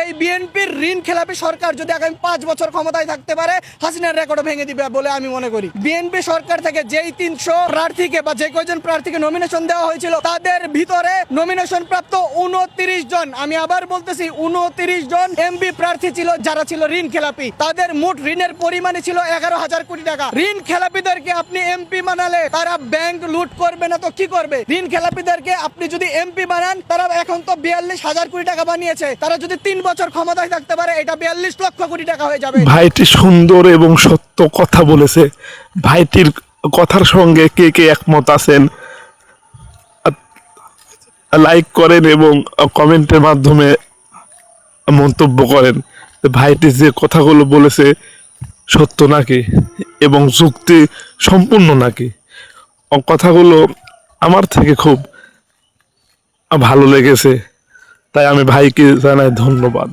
এই বিএনপির ঋণ খেলাপি সরকার যদি আগামী 5 বছর ক্ষমতায় থাকতে পারে, হাসিনার রেকর্ড ভেঙে দিবে বলে আমি মনে করি। বিএনপি সরকার থেকে যেই 300 প্রার্থীকে বা যে কয়জন প্রার্থীকে নমিনেশন দেওয়া হয়েছিল, তাদের ভিতরে নমিনেশন প্রাপ্ত 29 জন, আমি আবার বলতেছি 29 জন এমপি প্রার্থী ছিল যারা ছিল ঋণ খেলাপি। তাদের মোট ঋণের পরিমাণই ছিল 11,000 কোটি টাকা। ঋণ খেলাপিদেরকে আপনি এমপি বানালে তারা ব্যাংক লুট করবে না তো কি করবে? ঋণ খেলাপিদেরকে আপনি যদি এমপি বানান, তারা এখন তো 42,000 কোটি টাকা বানিয়েছে, তারা যদি 3 বছর ক্ষমতায় থাকতে পারে, এটা 42 লক্ষ কোটি টাকা হয়ে যাবে। ভাইটি সুন্দর এবং সত্য কথা বলেছে। ভাইটির কথার সঙ্গে কে কে একমত আছেন লাইক করেন এবং কমেন্টের মাধ্যমে মন্তব্য করেন। ভাইটি যে কথাগুলো বলেছে সত্য নাকি এবং যুক্তি সম্পূর্ণ নাকি। কথাগুলো আমার থেকে খুব ভালো লেগেছে, তাই আমি ভাইকে জানাই ধন্যবাদ।